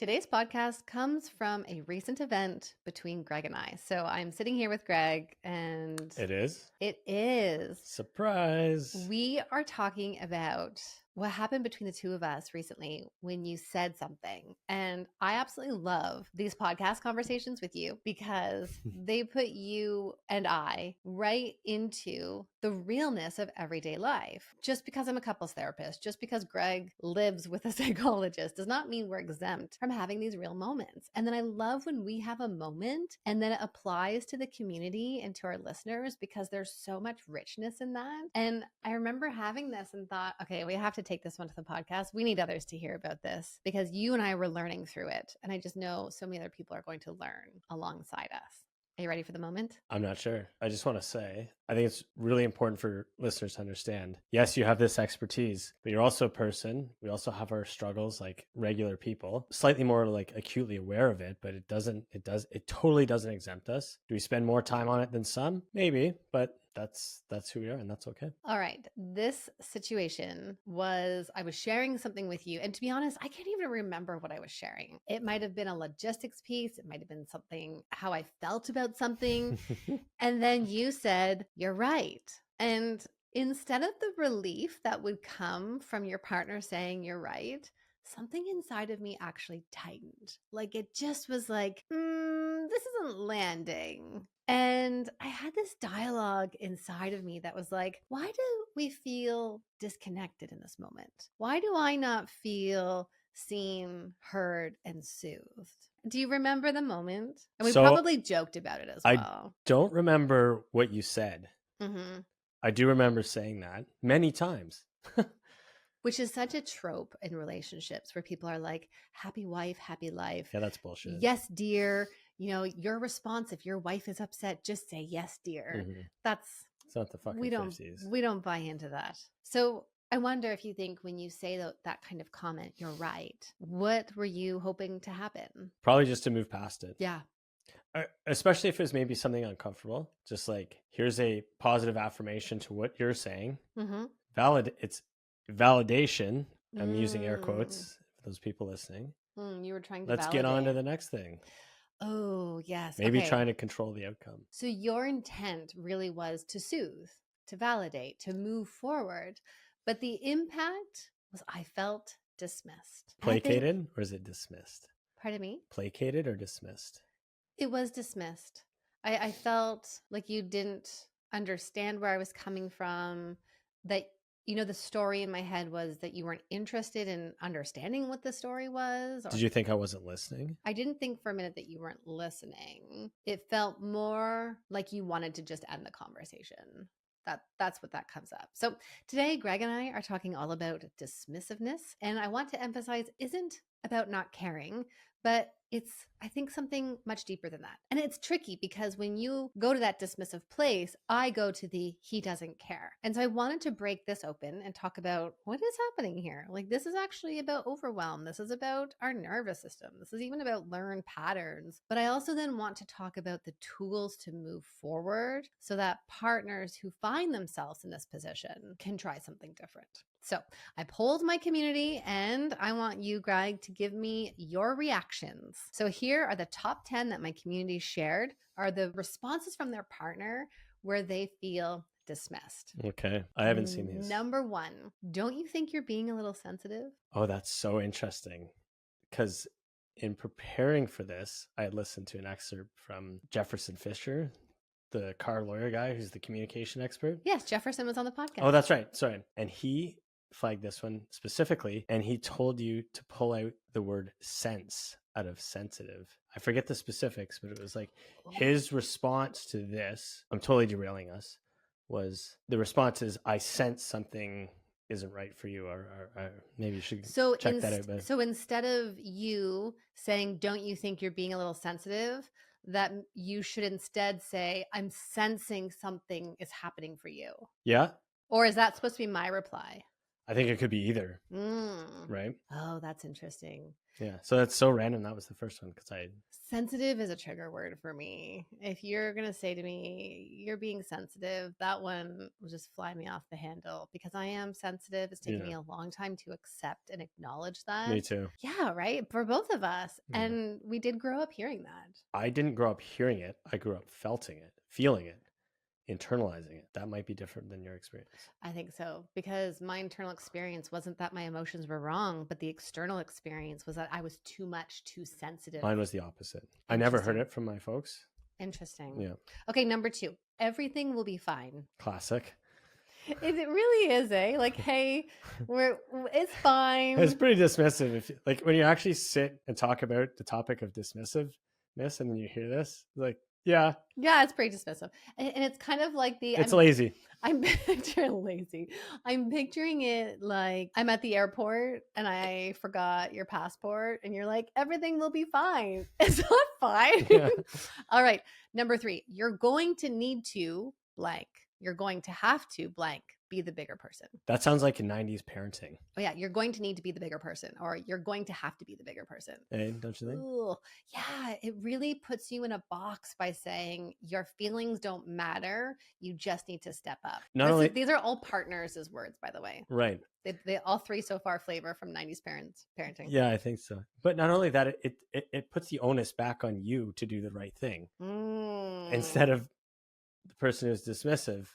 Today's podcast comes from a recent event between Greg and I. So I'm sitting here with Greg, and It is? it is. Surprise. We are talking about what happened between the two of us recently when you said something. And I absolutely love these podcast conversations with you because they put you and I right into the realness of everyday life. Just because I'm a couples therapist, just because Greg lives with a psychologist does not mean we're exempt from having these real moments. And then I love when we have a moment and then it applies to the community and to our listeners because there's so much richness in that. And I remember having this and thought, okay, we have to take this one to the podcast. We need others to hear about this because you and I were learning through it. And I just know so many other people are going to learn alongside us. Are you ready for the moment? I'm not sure. I just want to say, I think it's really important for listeners to understand. Yes, you have this expertise, but you're also a person. We also have our struggles like regular people, slightly more like acutely aware of it, but it totally doesn't exempt us. Do we spend more time on it than some? Maybe, but that's who we are, and that's okay. All right. This situation was, I was sharing something with you. And to be honest, I can't even remember what I was sharing. It might have been a logistics piece. It might have been something, how I felt about something. And then you said, you're right. And instead of the relief that would come from your partner saying you're right, something inside of me actually tightened. Like it just was like, this isn't landing. And I had this dialogue inside of me that was like, why do we feel disconnected in this moment? Why do I not feel seen, heard, and soothed? Do you remember the moment? And we probably joked about it as well. I don't remember what you said. Mm-hmm. I do remember saying that many times. Which is such a trope in relationships where people are like, happy wife, happy life. Yeah, that's bullshit. Yes, dear. You know, your response, if your wife is upset, just say yes, dear. Mm-hmm. It's not the fucking 50s. We don't buy into that. So I wonder if you think when you say that kind of comment, you're right. What were you hoping to happen? Probably just to move past it. Yeah. Especially if it's maybe something uncomfortable. Just like, here's a positive affirmation to what you're saying. Mm-hmm. It's validation. I'm using air quotes for those people listening. You were trying to Let's get on to the next thing. Oh, yes. Maybe trying to control the outcome. So your intent really was to soothe, to validate, to move forward. But the impact was I felt dismissed. Placated or is it dismissed? Pardon me? Placated or dismissed? It was dismissed. I felt like you didn't understand where I was coming from, that, you know, the story in my head was that you weren't interested in understanding what the story was. Did you think I wasn't listening? I didn't think for a minute that you weren't listening. It felt more like you wanted to just end the conversation. That's what that comes up. So today, Greg and I are talking all about dismissiveness. And I want to emphasize isn't about not caring, but it's, I think, something much deeper than that. And it's tricky because when you go to that dismissive place, I go to the he doesn't care. And so I wanted to break this open and talk about what is happening here. Like, this is actually about overwhelm. This is about our nervous system. This is even about learned patterns. But I also then want to talk about the tools to move forward so that partners who find themselves in this position can try something different. So I polled my community and I want you, Greg, to give me your reactions. So here are the top 10 that my community shared are the responses from their partner where they feel dismissed. Okay. I haven't seen these. Number 1, don't you think you're being a little sensitive? Oh, that's so interesting. Because in preparing for this, I had listened to an excerpt from Jefferson Fisher, the car lawyer guy who's the communication expert. Yes, Jefferson was on the podcast. Oh, that's right. Sorry. And he flagged this one specifically, and he told you to pull out the word sense out of sensitive. I forget the specifics, but it was like his response to this, I'm totally derailing us, was the response is, I sense something isn't right for you, or maybe you should check that out. But so instead of you saying, don't you think you're being a little sensitive, that you should instead say, I'm sensing something is happening for you. Yeah. Or is that supposed to be my reply? I think it could be either. Right? Oh, that's interesting. Yeah. So that's so random. That was the first one because I. Sensitive is a trigger word for me. If you're going to say to me, you're being sensitive, that one will just fly me off the handle because I am sensitive. It's taken me a long time to accept and acknowledge that. Me too. Yeah, right. For both of us. Yeah. And we did grow up hearing that. I didn't grow up hearing it. I grew up feeling it, internalizing it. That might be different than your experience. I think so, because my internal experience wasn't that my emotions were wrong, but the external experience was that I was too sensitive. Mine was the opposite. I never heard it from my folks. Interesting. Yeah. Okay, number 2. Everything will be fine. Classic. It really is, eh? Like, hey, it's fine. It's pretty dismissive. If like when you actually sit and talk about the topic of dismissiveness, and then you hear this, like, yeah, it's pretty dismissive, and it's kind of like it's lazy. I'm picturing lazy. I'm picturing it like I'm at the airport and I forgot your passport, and you're like, everything will be fine. It's not fine. Yeah. All right, number 3. You're going to need to blank. You're going to have to blank. Be the bigger person. That sounds like a 90s parenting. Oh yeah, you're going to need to be the bigger person, or you're going to have to be the bigger person. Hey, don't you think? Ooh, yeah, it really puts you in a box by saying your feelings don't matter. You just need to step up. These are all partners' words, by the way. Right. They all 3 so far flavor from 90s parenting. Yeah, I think so. But not only that, it puts the onus back on you to do the right thing instead of the person who's dismissive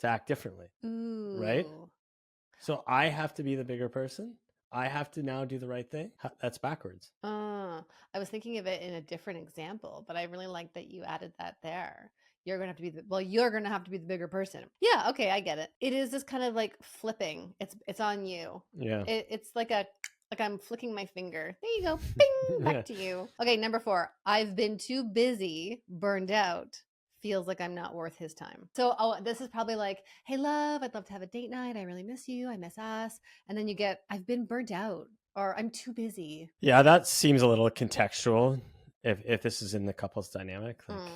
to act differently. Ooh. Right? So I have to be the bigger person. I have to now do the right thing. That's backwards. I was thinking of it in a different example, but I really like that you added that there. You're going to have to be you're going to have to be the bigger person. Yeah. Okay. I get it. It is this kind of like flipping. It's on you. Yeah. It's like I'm flicking my finger. There you go. Bing, back to you. Okay. Number 4, I've been too busy, burned out. Feels like I'm not worth his time. So this is probably like, hey, love, I'd love to have a date night. I really miss you. I miss us. And then you get, I've been burnt out, or I'm too busy. Yeah, that seems a little contextual if this is in the couple's dynamic. Like,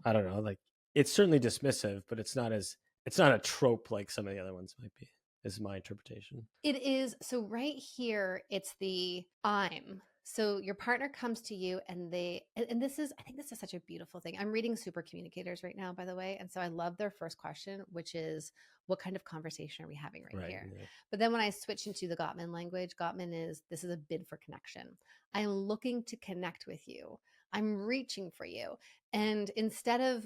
I don't know. Like, it's certainly dismissive, but it's not a trope like some of the other ones might be. This is my interpretation. It is. So right here, it's the I'm. So your partner comes to you and I think this is such a beautiful thing. I'm reading Super Communicators right now, by the way. And so I love their first question, which is, what kind of conversation are we having right here? Yeah. But then when I switch into the Gottman language, this is a bid for connection. I'm looking to connect with you. I'm reaching for you. And instead of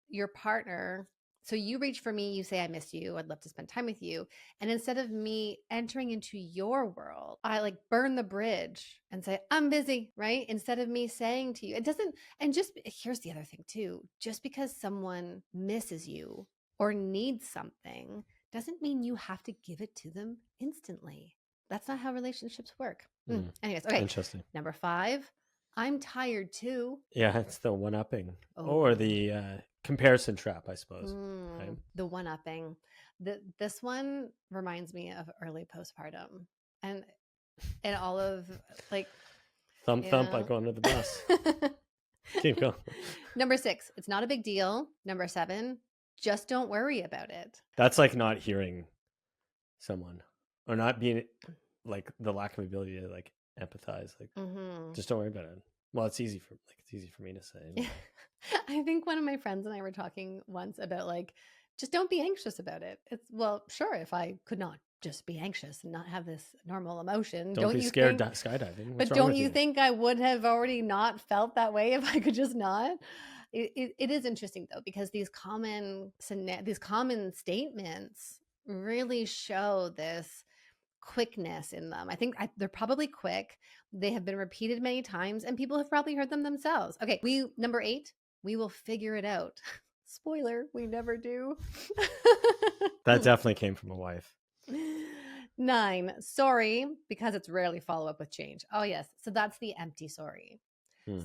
your partner, so you reach for me, you say, I miss you. I'd love to spend time with you. And instead of me entering into your world, I like burn the bridge and say, I'm busy, right? Instead of me saying to you, it doesn't, and just here's the other thing too, just because someone misses you or needs something doesn't mean you have to give it to them instantly. That's not how relationships work. Anyways, okay. Interesting. Number 5, I'm tired too. Yeah, it's the one-upping or the comparison trap, I suppose. Right? The one-upping. This one reminds me of early postpartum and all of like thump, like going to the bus. Keep going. Number 6, it's not a big deal. Number 7, just don't worry about it. That's like not hearing someone or not being like the lack of ability to like empathize. Like, just don't worry about it. Well, it's easy for me to say. I think one of my friends and I were talking once about like, just don't be anxious about it. It's, well, sure, if I could not just be anxious and not have this normal emotion. Don't be scared skydiving. But don't you think I would have already not felt that way if I could just not? It is interesting though, because these common statements really show this quickness in them. I think they're probably quick. They have been repeated many times and people have probably heard them themselves. Okay, number 8, we will figure it out. Spoiler, we never do. That definitely came from a wife. 9, sorry, because it's rarely follow up with change. Oh yes, so that's the empty sorry.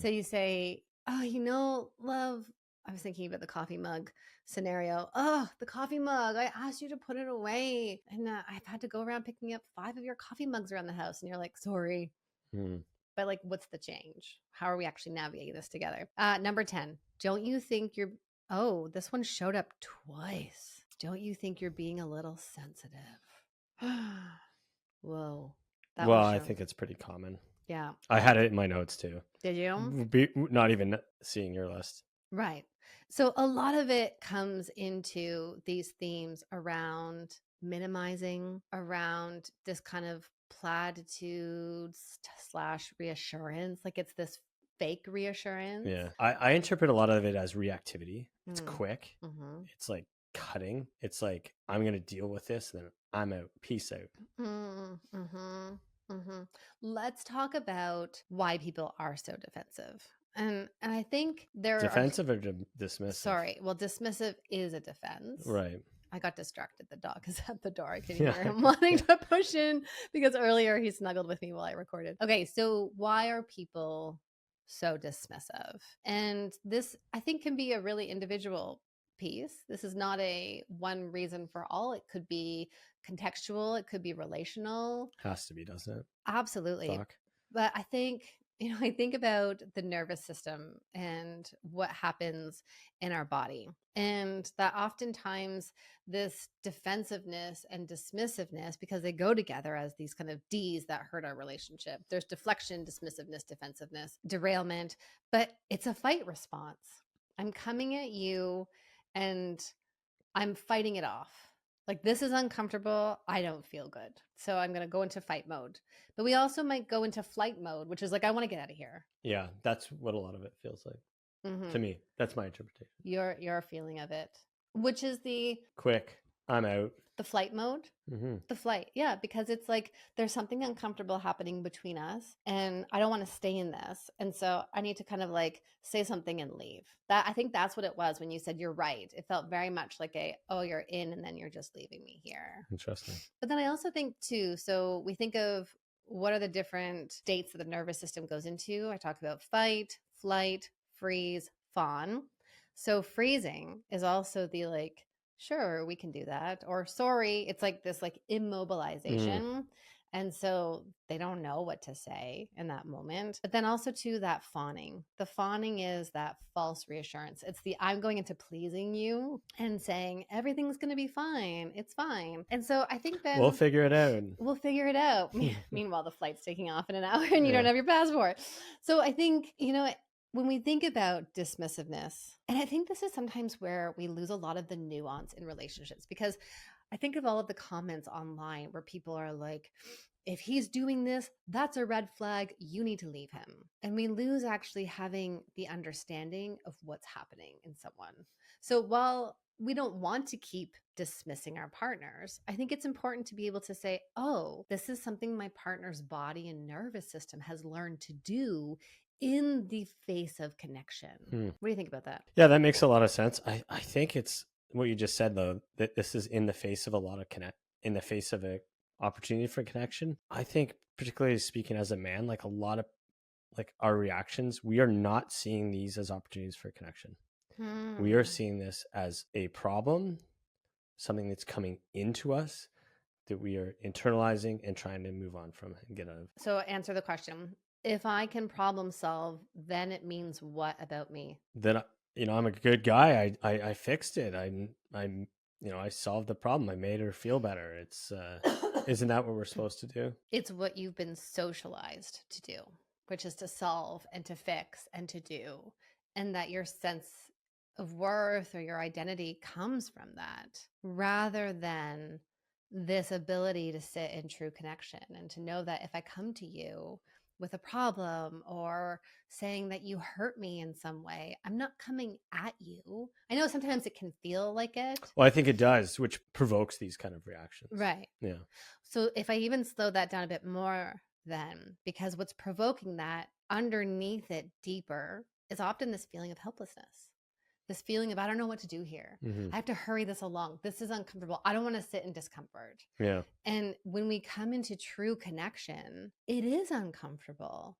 So you say, oh, love, I was thinking about the coffee mug scenario. Oh, the coffee mug. I asked you to put it away. And I've had to go around picking up 5 of your coffee mugs around the house. And you're like, sorry. But like, what's the change? How are we actually navigating this together? Number 10, don't you think this one showed up twice. Don't you think you're being a little sensitive? Whoa. I think it's pretty common. Yeah. I had it in my notes too. Did you? Not even seeing your list. Right. So a lot of it comes into these themes around minimizing, around this kind of platitudes slash reassurance. Like it's this fake reassurance. Yeah. I interpret a lot of it as reactivity. It's Mm. quick. Mm-hmm. It's like cutting. It's like, I'm going to deal with this, and then I'm out. Peace out. Mm-hmm. Mm-hmm. Let's talk about why people are so defensive. And I think there are Defensive or dismissive? sorry, well, dismissive is a defense. Right. I got distracted. The dog is at the door. I could Yeah. hear him wanting to push in because earlier he snuggled with me while I recorded. Okay, so why are people so dismissive? And this, I think, can be a really individual piece. This is not a one reason for all. It could be contextual, it could be relational. Has to be, doesn't it? Absolutely. Fuck. But I think, I think about the nervous system and what happens in our body. And that oftentimes this defensiveness and dismissiveness, because they go together as these kind of D's that hurt our relationship. There's deflection, dismissiveness, defensiveness, derailment, but it's a fight response. I'm coming at you and I'm fighting it off. Like, this is uncomfortable. I don't feel good. So I'm going to go into fight mode. But we also might go into flight mode, which is like, I want to get out of here. Yeah, that's what a lot of it feels like. Mm-hmm. To me, that's my interpretation. Your feeling of it, which is the quick, I'm out. The flight mode. Mm-hmm. The flight, yeah, because it's like there's something uncomfortable happening between us, and I don't want to stay in this, and so I need to kind of like say something and leave. That, I think that's what it was when you said you're right. It felt very much like oh, you're in, and then you're just leaving me here. Interesting. But then I also think too. So we think of what are the different states that the nervous system goes into. I talked about fight, flight, freeze, fawn. So freezing is also the like, sure, we can do that. Or sorry, it's like this like immobilization. And so they don't know what to say in that moment. But then also too, that fawning. The fawning is that false reassurance. It's the I'm going into pleasing you and saying everything's going to be fine. It's fine. And so I think then we'll figure it out. We'll figure it out. Meanwhile, the flight's taking off in an hour and you don't have your passport. So I think, when we think about dismissiveness, and I think this is sometimes where we lose a lot of the nuance in relationships, because I think of all of the comments online where people are like, if he's doing this, that's a red flag. You need to leave him. And we lose actually having the understanding of what's happening in someone. So while we don't want to keep dismissing our partners, I think it's important to be able to say, oh, this is something my partner's body and nervous system has learned to do in the face of connection. What do you think about that? Yeah, that makes a lot of sense. I think it's what you just said, though, that this is in the face of a lot of in the face of a opportunity for connection. I think, particularly speaking as a man, like a lot of like our reactions, we are not seeing these as opportunities for connection. We are seeing this as a problem, something that's coming into us that we are internalizing and trying to move on from and get out of. So answer the question. If I can problem solve, then it means what about me? Then, I'm a good guy. I fixed it. I solved the problem. I made her feel better. It's, isn't that what we're supposed to do? It's what you've been socialized to do, which is to solve and to fix and to do. And that your sense of worth or your identity comes from that, rather than this ability to sit in true connection and to know that if I come to you with a problem or saying that you hurt me in some way, I'm not coming at you. I know sometimes it can feel like it. Well, I think it does, which provokes these kind of reactions. Right. Yeah. So if I even slow that down a bit more, then, because what's provoking that underneath it deeper is often this feeling of helplessness. This feeling of, I don't know what to do here. I have to hurry this along. This is uncomfortable. I don't want to sit in discomfort. Yeah. And when we come into true connection, it is uncomfortable.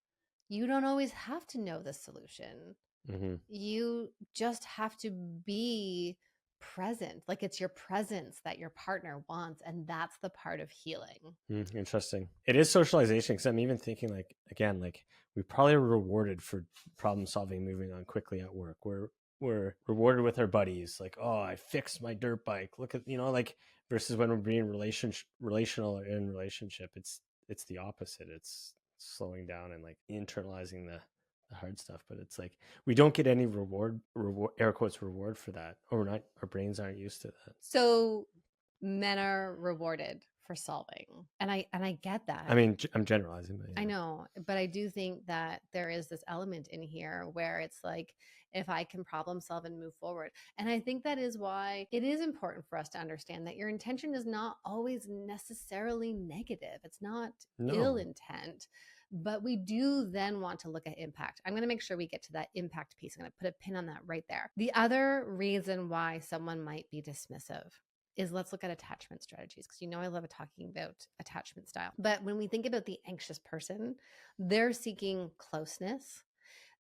You don't always have to know the solution. You just have to be present. Like it's your presence that your partner wants. And that's the part of healing. Interesting. It is socialization, because I'm even thinking like, again, like we probably are rewarded for problem solving, moving on quickly at work. We're rewarded with our buddies, like, oh, I fixed my dirt bike. Look at, like, versus when we're being relational or in relationship, it's the opposite. It's slowing down and like internalizing the hard stuff. But it's like we don't get any reward air quotes reward for that, or not, our brains aren't used to that. So men are rewarded for solving, and I get that. I mean, I'm generalizing, but I know, but I do think that there is this element in here where it's like, if I can problem solve and move forward. And I think that is why it is important for us to understand that your intention is not always necessarily negative. It's not ill intent, but we do then want to look at impact. I'm going to make sure we get to that impact piece. I'm going to put a pin on that right there. The other reason why someone might be dismissive is, let's look at attachment strategies, because I love talking about attachment style. But when we think about the anxious person, they're seeking closeness.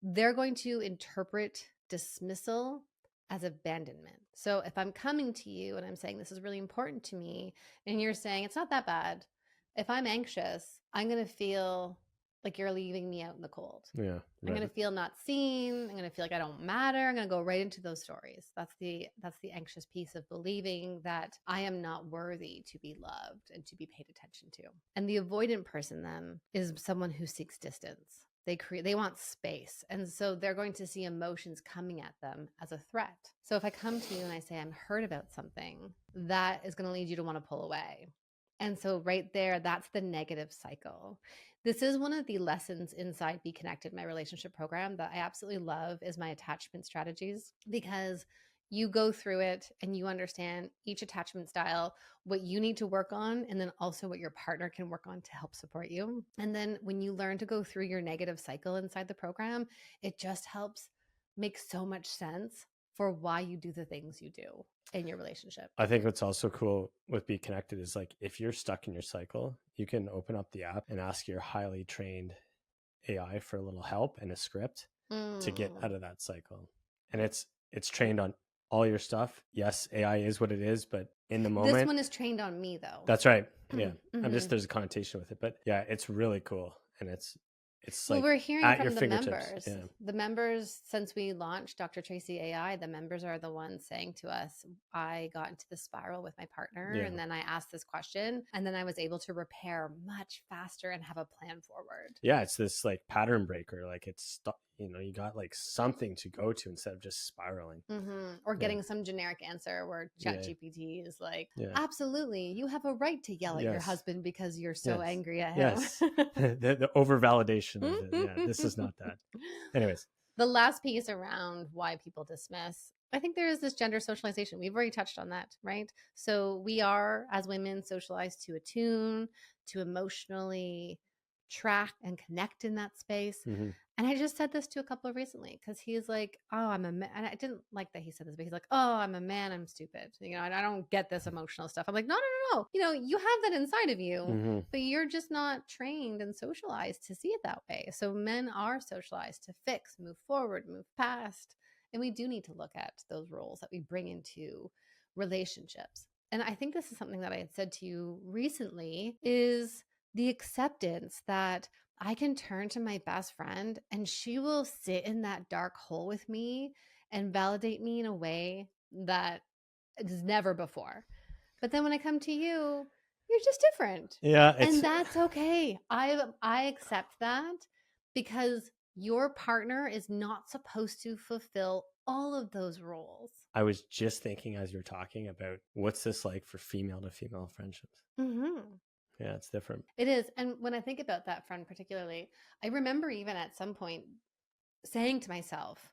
They're going to interpret dismissal as abandonment. So if I'm coming to you and I'm saying this is really important to me, and you're saying it's not that bad, if I'm anxious, I'm going to feel like you're leaving me out in the cold. Yeah, right. I'm going to feel not seen. I'm going to feel like I don't matter. I'm going to go right into those stories. That's the anxious piece of believing that I am not worthy to be loved and to be paid attention to. And the avoidant person then is someone who seeks distance. They want space. And so they're going to see emotions coming at them as a threat. So if I come to you and I say I'm hurt about something, that is going to lead you to want to pull away. And so right there, that's the negative cycle. This is one of the lessons inside Be Connected, my relationship program, that I absolutely love, is my attachment strategies, because you go through it and you understand each attachment style, what you need to work on, and then also what your partner can work on to help support you. And then when you learn to go through your negative cycle inside the program, it just helps make so much sense for why you do the things you do in your relationship. I think what's also cool with Be Connected is, like, if you're stuck in your cycle, you can open up the app and ask your highly trained AI for a little help and a script to get out of that cycle. And it's trained on all your stuff. Yes, AI is what it is, but in the moment, this one is trained on me, though. That's right. Yeah. There's a connotation with it, but yeah, it's really cool. And it's well, like we're hearing at from your the fingertips. members. Yeah. The members, since we launched Dr. Tracy AI, the members are the ones saying to us, I got into the spiral with my partner, and then I asked this question, and then I was able to repair much faster and have a plan forward. Yeah, it's this like pattern breaker. Like, it's, you got like something to go to instead of just spiraling. Or getting some generic answer where ChatGPT is like, absolutely, you have a right to yell at your husband because you're so angry at him. Yes. the over validation of it. Yeah, this is not that. Anyways, the last piece around why people dismiss, I think there is this gender socialization. We've already touched on that, right? So we are, as women, socialized to attune, to emotionally track and connect in that space. And I just said this to a couple recently, because he's like, oh, I'm a man. And I didn't like that he said this, but he's like, oh, I'm a man, I'm stupid. I don't get this emotional stuff. I'm like, no. You have that inside of you, but you're just not trained and socialized to see it that way. So men are socialized to fix, move forward, move past. And we do need to look at those roles that we bring into relationships. And I think this is something that I had said to you recently, is the acceptance that I can turn to my best friend and she will sit in that dark hole with me and validate me in a way that is never before. But then when I come to you, you're just different. Yeah. And that's okay. I accept that, because your partner is not supposed to fulfill all of those roles. I was just thinking as you're talking about what's this like for female to female friendships. Yeah, it's different. It is. And when I think about that friend particularly, I remember even at some point saying to myself,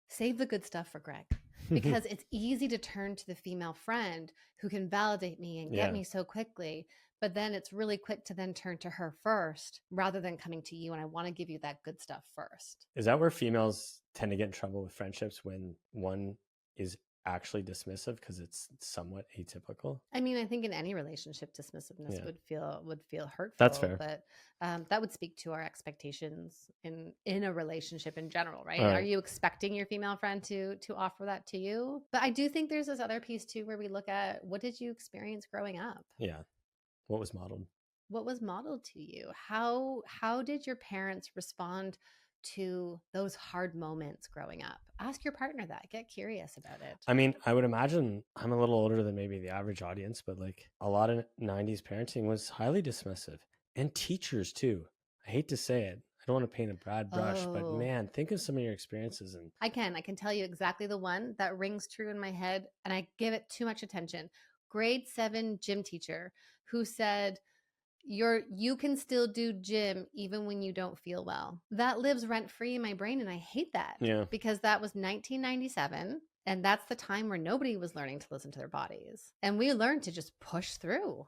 save the good stuff for Greg, because it's easy to turn to the female friend who can validate me and get me so quickly. But then it's really quick to then turn to her first rather than coming to you. And I want to give you that good stuff first. Is that where females tend to get in trouble with friendships, when one is actually dismissive because it's somewhat atypical? I mean, I think in any relationship, dismissiveness would feel hurtful. That's fair. But that would speak to our expectations in a relationship in general, right? Are you expecting your female friend to offer that to you? But I do think there's this other piece too, where we look at, what did you experience growing up? Yeah. What was modeled? What was modeled to you? How did your parents respond to those hard moments growing up? Ask your partner that. Get curious about it. I mean, I would imagine, I'm a little older than maybe the average audience, but like a lot of 90s parenting was highly dismissive, and teachers too. I hate to say it. I don't want to paint a broad brush, but Oh, man, think of some of your experiences. And I can tell you exactly the one that rings true in my head, and I give it too much attention. Grade 7 gym teacher who said, you can still do gym even when you don't feel well. That lives rent free in my brain, and I hate that yeah, because that was 1997, and that's the time where nobody was learning to listen to their bodies, and we learned to just push through.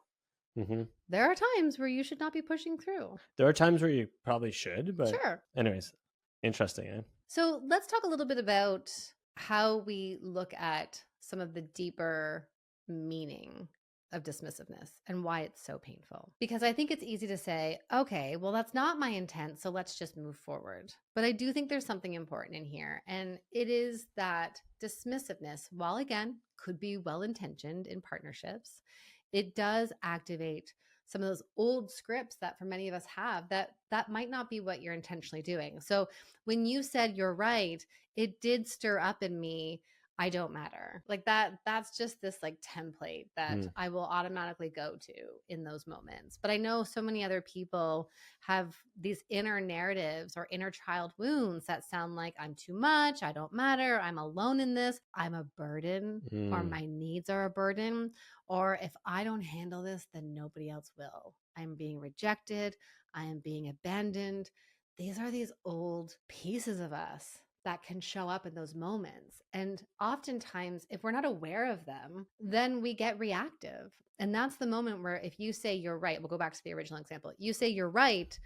hmm There are times where you should not be pushing through. there are times where you probably should, but Sure. anyways, interesting. Eh? So let's talk a little bit about how we look at some of the deeper meaning of dismissiveness and why it's so painful. Because I think it's easy to say, okay, well, that's not my intent, so let's just move forward. But I do think there's something important in here. And it is that dismissiveness, while again, could be well intentioned in partnerships, it does activate some of those old scripts that for many of us have that might not be what you're intentionally doing. So when you said you're right, it did stir up in me, I don't matter. Like that's just this like template that Mm. I will automatically go to in those moments. But I know so many other people have these inner narratives or inner child wounds that sound like I'm too much, I don't matter, I'm alone in this, I'm a burden, or Mm. my needs are a burden, or if I don't handle this, then nobody else will. I'm being rejected, I am being abandoned. These are these old pieces of us that can show up in those moments. And oftentimes, if we're not aware of them, then we get reactive. And that's the moment where if you say you're right, we'll go back to the original example. You say you're right,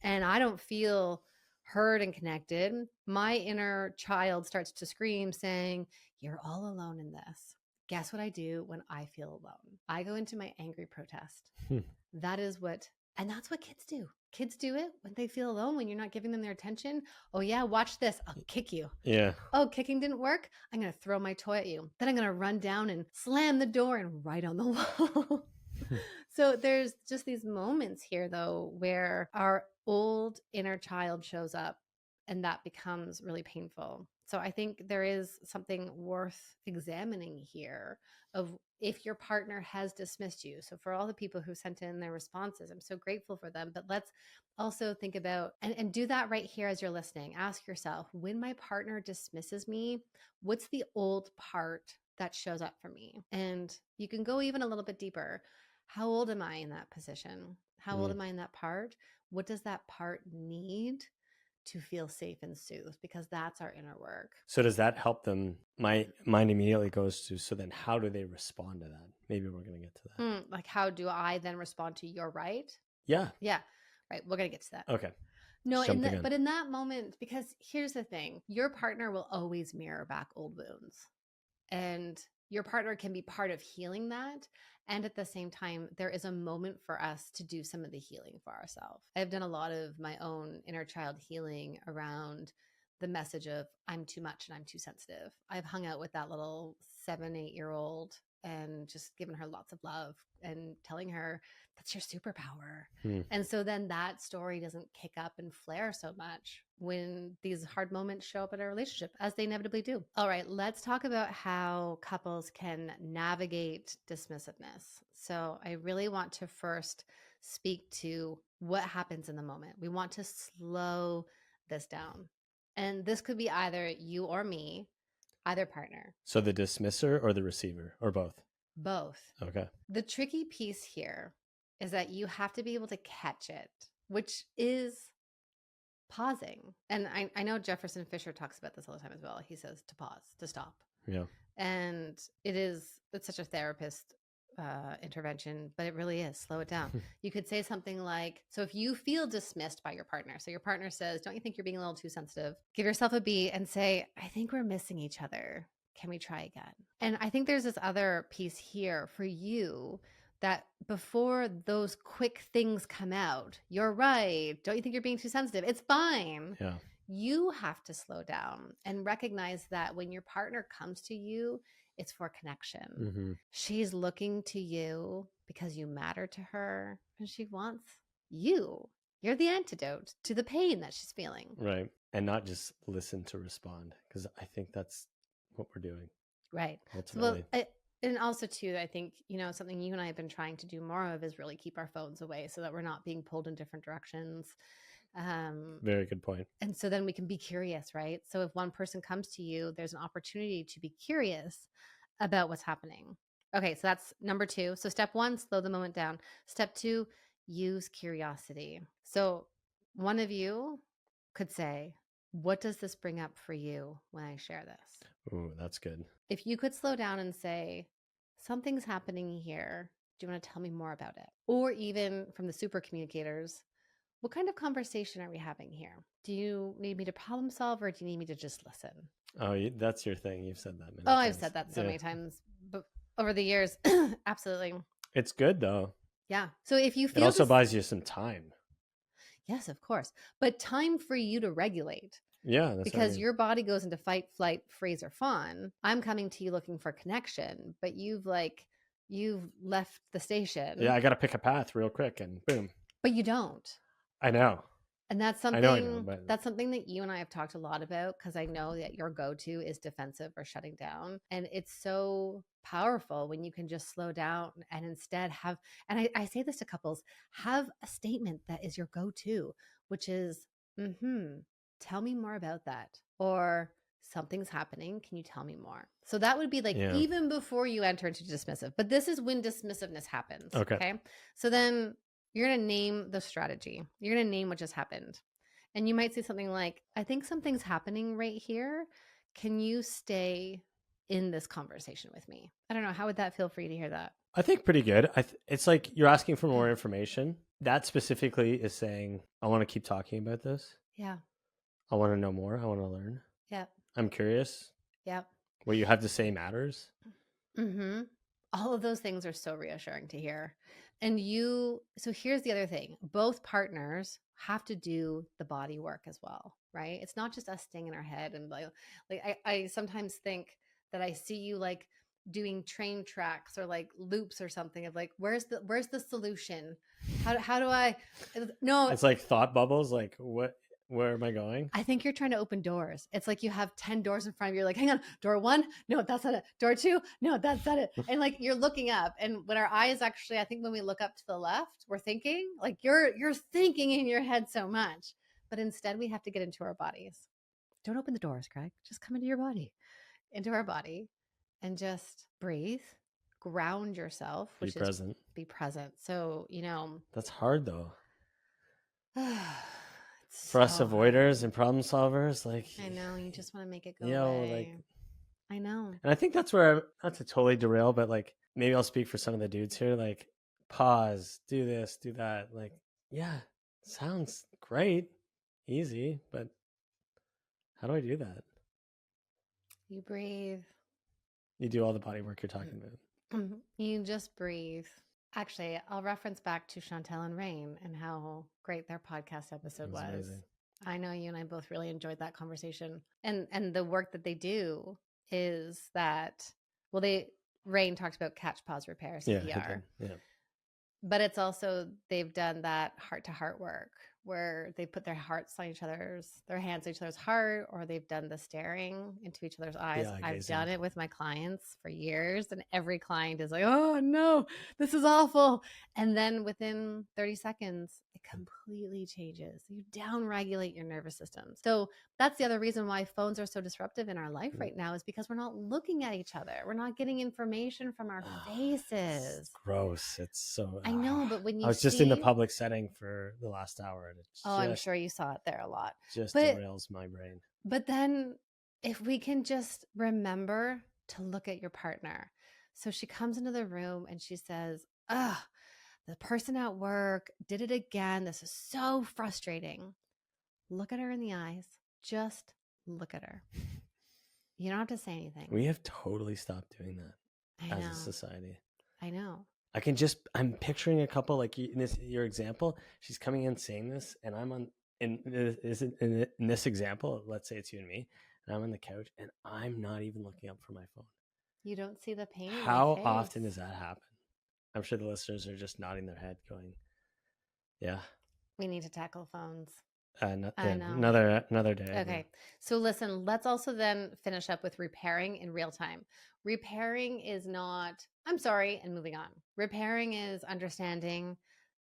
and I don't feel heard and connected. My inner child starts to scream, saying, "You're all alone in this." Guess what I do when I feel alone? I go into my angry protest. Hmm. That is what, and that's what kids do. Kids do it when they feel alone, when you're not giving them their attention. Oh, yeah, watch this. I'll kick you. Yeah. Oh, kicking didn't work. I'm going to throw my toy at you. Then I'm going to run down and slam the door and write on the wall. So there's just these moments here, though, where our old inner child shows up and that becomes really painful. So I think there is something worth examining here of if your partner has dismissed you. So for all the people who sent in their responses, I'm so grateful for them. But let's also think about and do that right here as you're listening. Ask yourself, when my partner dismisses me, what's the old part that shows up for me? And you can go even a little bit deeper. How old am I in that position? How old Mm. am I in that part? What does that part need to feel safe and soothed? Because that's our inner work. So does that help them? My mind immediately goes to, so then how do they respond to that? Maybe we're going to get to that. Like, how do I then respond to you're right? Yeah. Yeah, right. We're going to get to that. Okay. No, Just jump the gun. but in that moment, because here's the thing, your partner will always mirror back old wounds. And your partner can be part of healing that. And at the same time, there is a moment for us to do some of the healing for ourselves. I've done a lot of my own inner child healing around the message of I'm too much and I'm too sensitive. I've hung out with that little 7, 8-year-old and just given her lots of love and telling her that's your superpower. And so then that story doesn't kick up and flare so much when these hard moments show up in a relationship, as they inevitably do. All right, let's talk about how couples can navigate dismissiveness. So I really want to first speak to what happens in the moment. We want to slow this down. And this could be either you or me, either partner. So the dismisser or the receiver or both? Both. Okay. The tricky piece here is that you have to be able to catch it, which is pausing. And I know Jefferson Fisher talks about this all the time as well. He says to pause, to stop. Yeah. And it's such a therapist intervention, but it really is slow it down. You could say something like, so if you feel dismissed by your partner, so your partner says, don't you think you're being a little too sensitive? Give yourself a beat and say, I think we're missing each other. Can we try again? And I think there's this other piece here for you that before those quick things come out, you're right. Don't you think you're being too sensitive? It's fine. Yeah. You have to slow down and recognize that when your partner comes to you, it's for connection. Mm-hmm. She's looking to you because you matter to her and she wants you. You're the antidote to the pain that she's feeling. Right. And not just listen to respond, because I think that's what we're doing. Right. Ultimately. Well, and also too, I think, something you and I have been trying to do more of is really keep our phones away so that we're not being pulled in different directions. Very good point. And so then we can be curious, right? So if one person comes to you, there's an opportunity to be curious about what's happening. Okay, so that's number 2. So step 1, slow the moment down. Step 2, use curiosity. So one of you could say, what does this bring up for you when I share this? Ooh, that's good. If you could slow down and say, something's happening here. Do you want to tell me more about it? Or even from the super communicators, what kind of conversation are we having here? Do you need me to problem solve or do you need me to just listen? Oh, that's your thing. You've said that many Oh, times. I've said that so many times over the years. Absolutely. It's good though. Yeah. So if you It feel also buys you some time. yes, of course, but time for you to regulate. Yeah, that's because your body goes into fight, flight, freeze, or fawn. I'm coming to you looking for connection, but you've left the station. Yeah, I got to pick a path real quick and boom. But you don't. I know. And that's I something know, but that's something that you and I have talked a lot about because I know that your go-to is defensive or shutting down. And it's so powerful when you can just slow down and instead have, and I say this to couples, have a statement that is your go-to, which is, tell me more about that. Or something's happening. Can you tell me more? So that would be like even before you enter into dismissive. But this is when dismissiveness happens. Okay. So then you're going to name the strategy. You're going to name what just happened. And you might say something like, I think something's happening right here. Can you stay in this conversation with me? I don't know. How would that feel for you to hear that? I think pretty good. It's like you're asking for more information. That specifically is saying, I want to keep talking about this. Yeah. I want to know more. I want to learn. Yeah. I'm curious. Yeah. What you have to say matters. Mm-hmm. All of those things are so reassuring to hear. And so here's the other thing. Both partners have to do the body work as well, right? It's not just us staying in our head and I sometimes think that I see you like doing train tracks or like loops or something of like, where's the solution? How do I no, it's like thought bubbles, like where am I going? I think you're trying to open doors. It's like you have 10 doors in front of you. You're like, hang on, door 1? No, that's not it. Door 2? No, that's not it. And like you're looking up. And when our eyes actually, I think when we look up to the left, we're thinking like you're thinking in your head so much. But instead we have to get into our bodies. Don't open the doors, Craig. Just come into your body, into our body, and just breathe, ground yourself, which is be present. So, that's hard though. For us avoiders and problem solvers, like I know you just want to make it go away. Like I know, and I think that's where not to totally derail, but like maybe I'll speak for some of the dudes here. Like pause, do this, do that. Like yeah, sounds great, easy, but how do I do that? You breathe. You do all the body work you're talking about. You just breathe. Actually, I'll reference back to Chantel and Rain and how great their podcast episode was. Amazing. I know you and I both really enjoyed that conversation. And the work that they do is that, well, Rain talked about catch, pause, repair, CPR. Yeah. But it's also, they've done that heart to heart work where they put their hands on each other's heart, or they've done the staring into each other's eyes. Yeah, I've done it with my clients for years, and every client is like, oh no, this is awful. And then within 30 seconds, it completely changes. You down-regulate your nervous system. So that's the other reason why phones are so disruptive in our life right now, is because we're not looking at each other. We're not getting information from our faces. It's gross. It's so... I know, but when you I was just in the public setting for the last hour. I'm sure you saw it there a lot. Derails my brain. But then if we can just remember to look at your partner. So she comes into the room and she says, the person at work did it again. This is so frustrating. Look at her in the eyes. Just look at her. You don't have to say anything. We have totally stopped doing that as a society. I know. I'm picturing a couple like in your example. She's coming in saying this, and I'm in this example. Let's say it's you and me, and I'm on the couch, and I'm not even looking up for my phone. You don't see the pain. How often does that happen? I'm sure the listeners are just nodding their head, going, "Yeah, we need to tackle phones." Another day. Okay. So listen, let's also then finish up with repairing in real time. Repairing is not, I'm sorry, and moving on. Repairing is understanding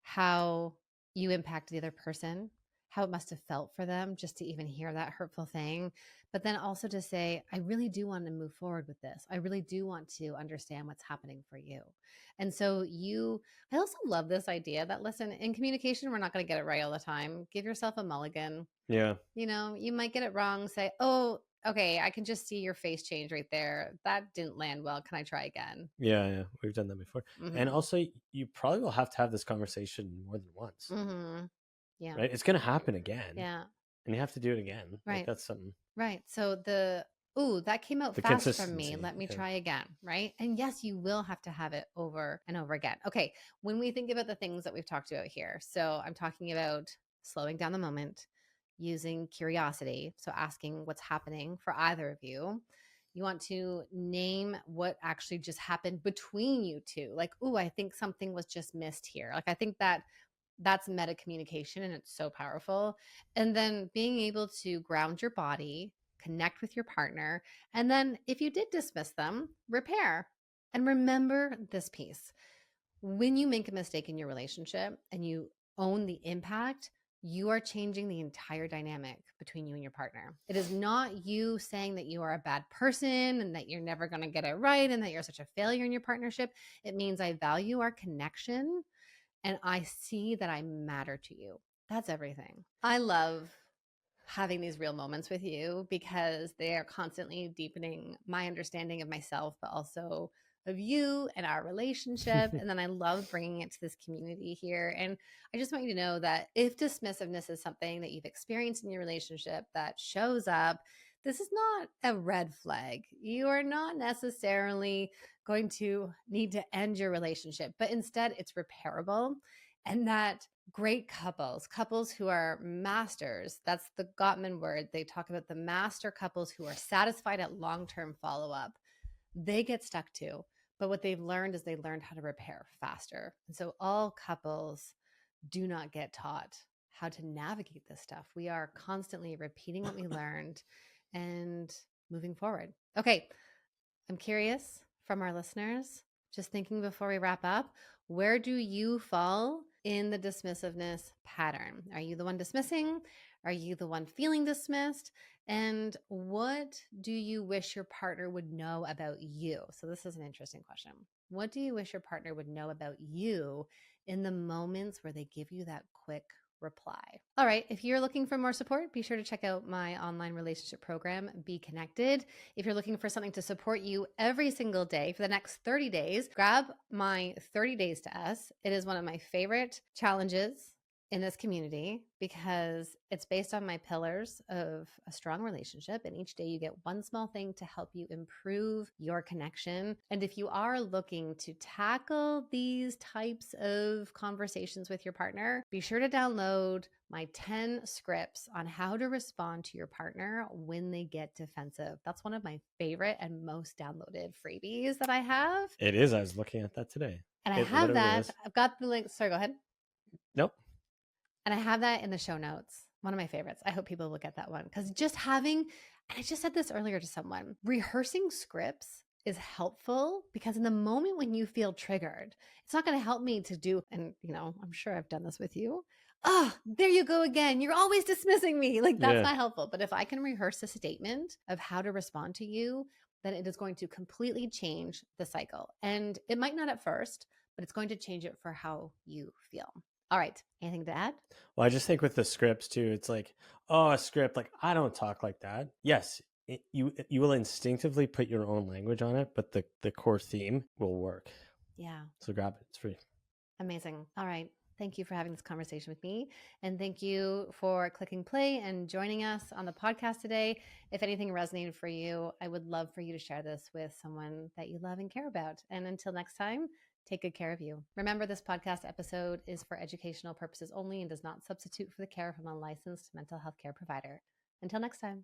how you impact the other person, how it must have felt for them just to even hear that hurtful thing. But then also to say, I really do want to move forward with this. I really do want to understand what's happening for you. And so I also love this idea that, listen, in communication, we're not going to get it right all the time. Give yourself a mulligan. Yeah. You might get it wrong. Say, oh, okay, I can just see your face change right there. That didn't land well. Can I try again? Yeah. We've done that before. And Mm-hmm. also, you probably will have to have this conversation more than once, Mm-hmm. Yeah. right? It's going to happen again, Yeah. and you have to do it again. Like, Right. that's something. Right. So that came out The fast from me. consistency. Let me Yeah. try again. Right. And yes, you will have to have it over and over again. Okay. When we think about the things that we've talked about here, so I'm talking about slowing down the moment, using curiosity. So asking what's happening for either of you. You want to name what actually just happened between you two. Like, oh, I think something was just missed here. Like, I think that's meta communication and it's so powerful. And then being able to ground your body, connect with your partner, and then if you did dismiss them, repair. And remember this piece. When you make a mistake in your relationship and you own the impact, you are changing the entire dynamic between you and your partner. It is not you saying that you are a bad person and that you're never going to get it right and that you're such a failure in your partnership. It means I value our connection and I see that I matter to you. That's everything. I love having these real moments with you because they are constantly deepening my understanding of myself, but also of you and our relationship. And then I love bringing it to this community here. And I just want you to know that if dismissiveness is something that you've experienced in your relationship that shows up, this is not a red flag. You are not necessarily going to need to end your relationship, but instead it's repairable. And that great couples who are masters, that's the Gottman word. They talk about the master couples who are satisfied at long-term follow-up. They get stuck too. But what they've learned is they learned how to repair faster. And so all couples do not get taught how to navigate this stuff. We are constantly repeating what we learned and moving forward. Okay, I'm curious from our listeners, just thinking before we wrap up, where do you fall in the dismissiveness pattern? Are you the one dismissing? Are you the one feeling dismissed? And what do you wish your partner would know about you? So, this is an interesting question. What do you wish your partner would know about you in the moments where they give you that quick reply? All right. If you're looking for more support, be sure to check out my online relationship program, Be Connected. If you're looking for something to support you every single day for the next 30 days, grab my 30 Days to Us. It is one of my favorite challenges in this community because it's based on my pillars of a strong relationship. And each day you get one small thing to help you improve your connection. And if you are looking to tackle these types of conversations with your partner, be sure to download my 10 scripts on how to respond to your partner when they get defensive. That's one of my favorite and most downloaded freebies that I have. It is. I was looking at that today. And I It have literally that. is. I've got the link. Sorry, go ahead. Nope. And I have that in the show notes. One of my favorites. I hope people will get that one because just having, and I just said this earlier to someone, rehearsing scripts is helpful because in the moment when you feel triggered, it's not going to help me to do, and I'm sure I've done this with you. Oh, there you go again. You're always dismissing me. Like that's not helpful. But if I can rehearse a statement of how to respond to you, then it is going to completely change the cycle. And it might not at first, but it's going to change it for how you feel. All right. Anything to add? Well, I just think with the scripts too, it's like, oh, a script, like I don't talk like that. Yes, you will instinctively put your own language on it, but the core theme will work. Yeah. So grab it. It's free. Amazing. All right. Thank you for having this conversation with me. And thank you for clicking play and joining us on the podcast today. If anything resonated for you, I would love for you to share this with someone that you love and care about. And until next time, take good care of you. Remember, this podcast episode is for educational purposes only and does not substitute for the care from a licensed mental health care provider. Until next time.